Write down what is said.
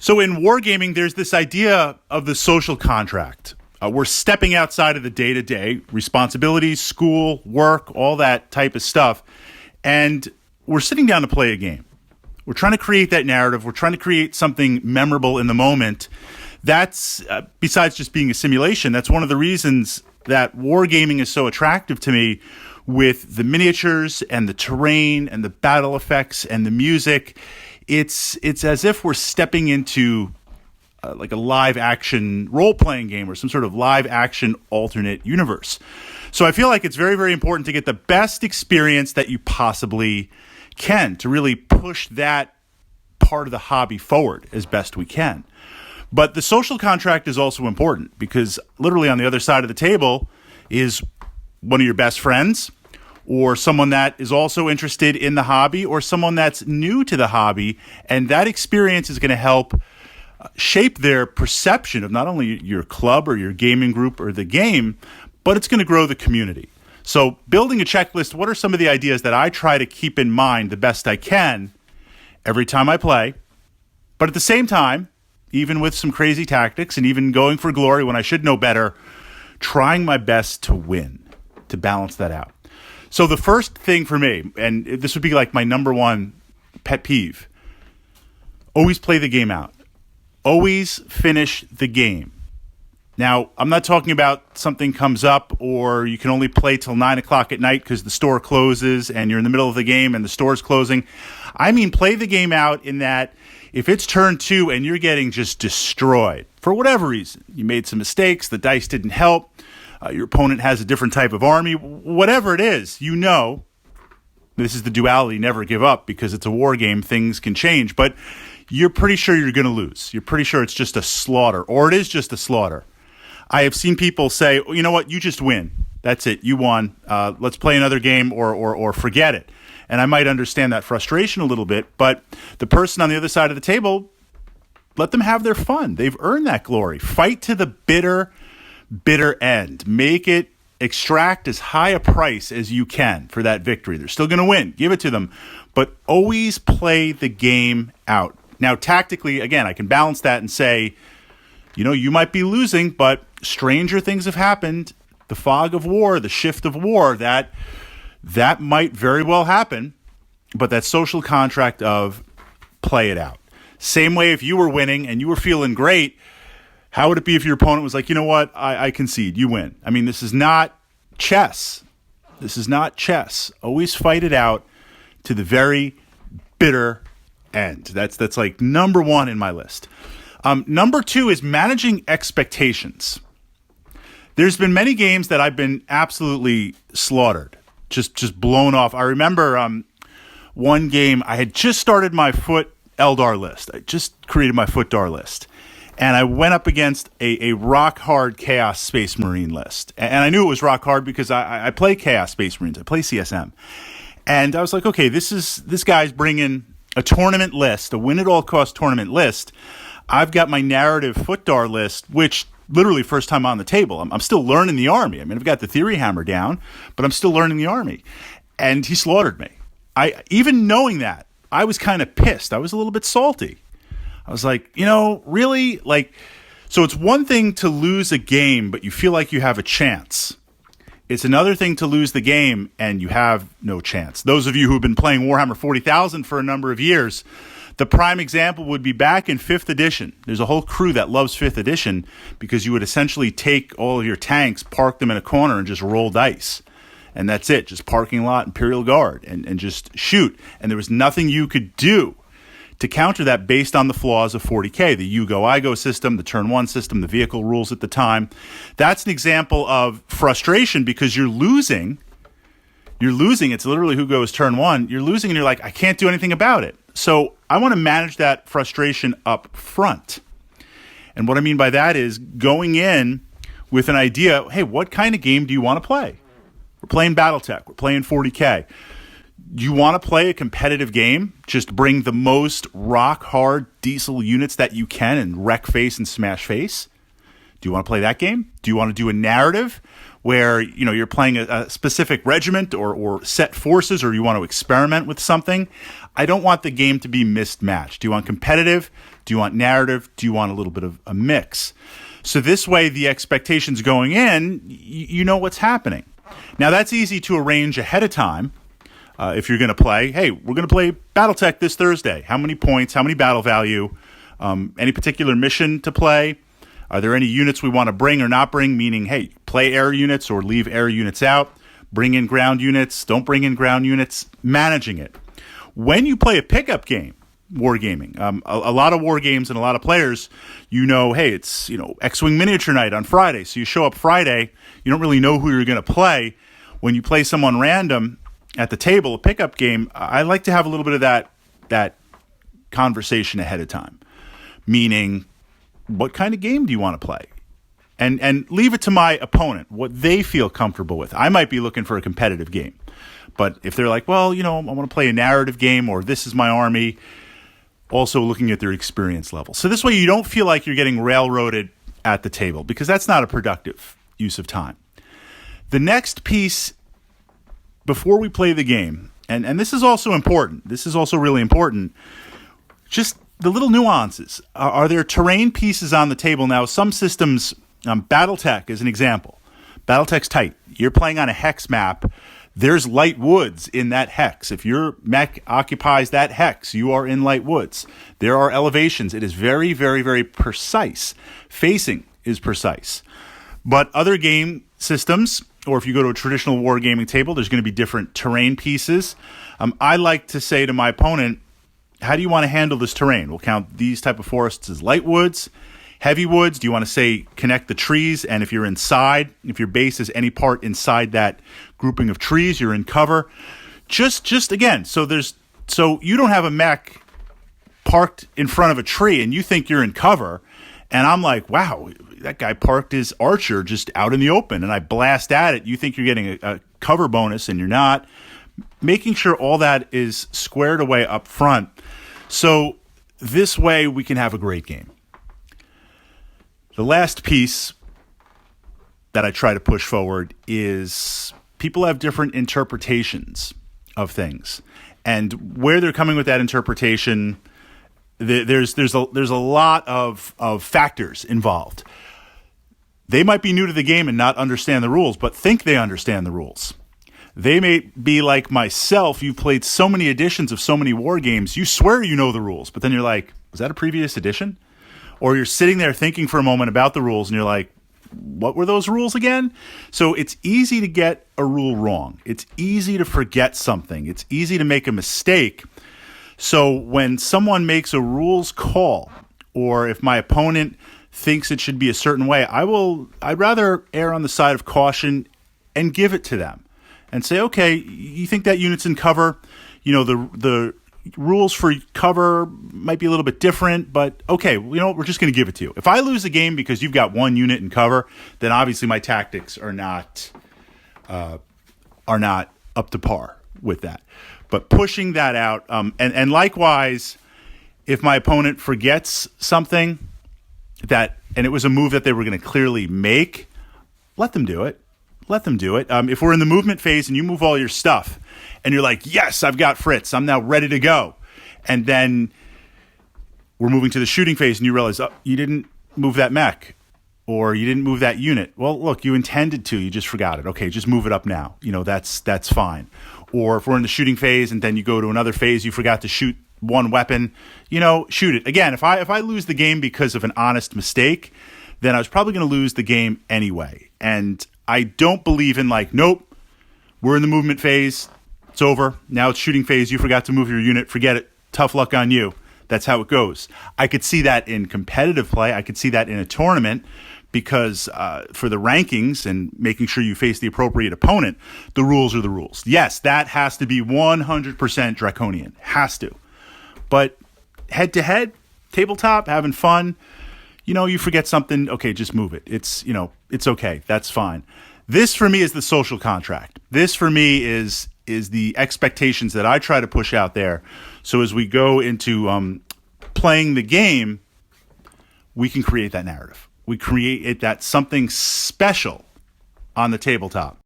So in wargaming, there's this idea of the social contract. We're stepping outside of the day-to-day responsibilities, school, work, all that type of stuff, and we're sitting down to play a game. We're trying to create that narrative. We're trying to create something memorable in the moment. That's, besides just being a simulation, that's one of the reasons that wargaming is so attractive to me, with the miniatures and the terrain and the battle effects and the music. It's as if we're stepping into like a live action role-playing game or some sort of live action alternate universe. So I feel like it's very, very important to get the best experience that you possibly can to really push that part of the hobby forward as best we can. But the social contract is also important because literally on the other side of the table is one of your best friends or someone that is also interested in the hobby or someone that's new to the hobby. And that experience is going to help shape their perception of not only your club or your gaming group or the game, but it's going to grow the community. So building a checklist, what are some of the ideas that I try to keep in mind the best I can every time I play? But at the same time, even with some crazy tactics and even going for glory when I should know better, trying my best to win, to balance that out. So the first thing for me, and this would be like my number one pet peeve, always play the game out. Always finish the game. Now, I'm not talking about something comes up or you can only play till 9 o'clock at night because the store closes and you're in the middle of the game and the store's closing. I mean, play the game out in that if it's turn 2 and you're getting just destroyed for whatever reason, you made some mistakes, the dice didn't help, your opponent has a different type of army, whatever it is, you know, this is the duality, never give up, because it's a war game, things can change, but you're pretty sure you're going to lose. You're pretty sure it's just a slaughter, or it is just a slaughter. I have seen people say, you know what, you just win. That's it, you won. Let's play another game or forget it. And I might understand that frustration a little bit, but the person on the other side of the table, let them have their fun. They've earned that glory. Fight to the bitter end. Make it extract as high a price as you can for that victory. They're still going to win. Give it to them. But always play the game out. Now, tactically, again, I can balance that and say, you know, you might be losing, but stranger things have happened. The fog of war, the shift of war, that might very well happen. But that social contract of play it out. Same way if you were winning and you were feeling great, how would it be if your opponent was like, you know what, I concede, you win. I mean, this is not chess. This is not chess. Always fight it out to the very bitter end. That's like number one in my list. Number two is managing expectations. There's been many games that I've been absolutely slaughtered, just blown off. I remember one game, I had just started my Foot Eldar list. I just created my Footdar list. And I went up against a rock-hard Chaos Space Marine list. And I knew it was rock-hard because I play Chaos Space Marines. I play CSM. And I was like, okay, this guy's bringing a tournament list, a win-at-all-cost tournament list. I've got my narrative Footdar list, which literally first time on the table. I'm still learning the army. I mean, I've got the theory hammer down, but I'm still learning the army. And he slaughtered me. Even knowing that, I was kind of pissed. I was a little bit salty. I was like, you know, really? So it's one thing to lose a game, but you feel like you have a chance. It's another thing to lose the game and you have no chance. Those of you who've been playing Warhammer 40,000 for a number of years, the prime example would be back in 5th edition. There's a whole crew that loves 5th edition because you would essentially take all of your tanks, park them in a corner, and just roll dice. And that's it, just parking lot, Imperial Guard, and just shoot. And there was nothing you could do to counter that based on the flaws of 40K, the you go, I go system, the turn one system, the vehicle rules at the time. That's an example of frustration because you're losing. It's literally who goes turn one. You're losing and you're like, I can't do anything about it. So I want to manage that frustration up front. And what I mean by that is going in with an idea, hey, what kind of game do you want to play? We're playing Battletech. We're playing 40K. You want to play a competitive game? Just bring the most rock-hard diesel units that you can and wreck face and smash face? Do you want to play that game? Do you want to do a narrative where, you're playing a specific regiment or set forces, or you want to experiment with something? I don't want the game to be mismatched. Do you want competitive? Do you want narrative? Do you want a little bit of a mix? So this way, the expectations going in, you know what's happening. Now, that's easy to arrange ahead of time. If you're going to play, hey, we're going to play Battletech this Thursday. How many points? How many battle value? Any particular mission to play? Are there any units we want to bring or not bring? Meaning, hey, play air units or leave air units out. Bring in ground units. Don't bring in ground units. Managing it. When you play a pickup game, Wargaming, a lot of war games and a lot of players, hey, it's, X-Wing miniature night on Friday. So you show up Friday. You don't really know who you're going to play. When you play someone random at the table, a pickup game, I like to have a little bit of that conversation ahead of time. Meaning, what kind of game do you want to play? And leave it to my opponent, what they feel comfortable with. I might be looking for a competitive game. But if they're like, well, I want to play a narrative game, or this is my army, also looking at their experience level. So this way you don't feel like you're getting railroaded at the table, because that's not a productive use of time. The next piece, before we play the game, and this is also important, this is also really important, just the little nuances. Are there terrain pieces on the table? Now, some systems, Battletech is an example. Battletech's tight. You're playing on a hex map. There's light woods in that hex. If your mech occupies that hex, you are in light woods. There are elevations. It is very, very, very precise. Facing is precise. But other game systems, or if you go to a traditional wargaming table, there's going to be different terrain pieces. I like to say to my opponent, how do you want to handle this terrain? We'll count these type of forests as light woods. Heavy woods, do you want to say connect the trees? And if you're inside, if your base is any part inside that grouping of trees, you're in cover. Just again, so you don't have a mech parked in front of a tree and you think you're in cover. And I'm like, wow, that guy parked his archer just out in the open, and I blast at it. You think you're getting a cover bonus and you're not. Making sure all that is squared away up front. So this way we can have a great game. The last piece that I try to push forward is people have different interpretations of things. And where they're coming with that interpretation, there's a lot of factors involved. They might be new to the game and not understand the rules, but think they understand the rules. They may be like myself. You've played so many editions of so many war games, you swear you know the rules, but then you're like, was that a previous edition? Or you're sitting there thinking for a moment about the rules, and you're like, what were those rules again? So it's easy to get a rule wrong. It's easy to forget something. It's easy to make a mistake. So when someone makes a rules call, or if my opponent thinks it should be a certain way, I'd rather err on the side of caution and give it to them. And say, okay, you think that unit's in cover? The rules for cover might be a little bit different, but okay, we're just going to give it to you. If I lose a game because you've got one unit in cover, then obviously my tactics are not up to par with that. But pushing that out, and likewise, if my opponent forgets something and it was a move that they were going to clearly make, let them do it. Let them do it. If we're in the movement phase and you move all your stuff and you're like, yes, I've got Fritz, I'm now ready to go. And then we're moving to the shooting phase and you realize, oh, you didn't move that mech or you didn't move that unit. Well, look, you intended to, you just forgot it. Okay, just move it up now. That's fine. Or if we're in the shooting phase and then you go to another phase, you forgot to shoot one weapon, shoot it. Again, if I lose the game because of an honest mistake, then I was probably going to lose the game anyway. And I don't believe in nope, we're in the movement phase. It's over. Now it's shooting phase. You forgot to move your unit. Forget it. Tough luck on you. That's how it goes. I could see that in competitive play. I could see that in a tournament because for the rankings and making sure you face the appropriate opponent, the rules are the rules. Yes, that has to be 100% draconian. Has to. But head-to-head, tabletop, having fun, you forget something, okay, just move it. It's okay. That's fine. This for me is the social contract. This for me is the expectations that I try to push out there. So as we go into playing the game, we can create that narrative. we create that something special on the tabletop.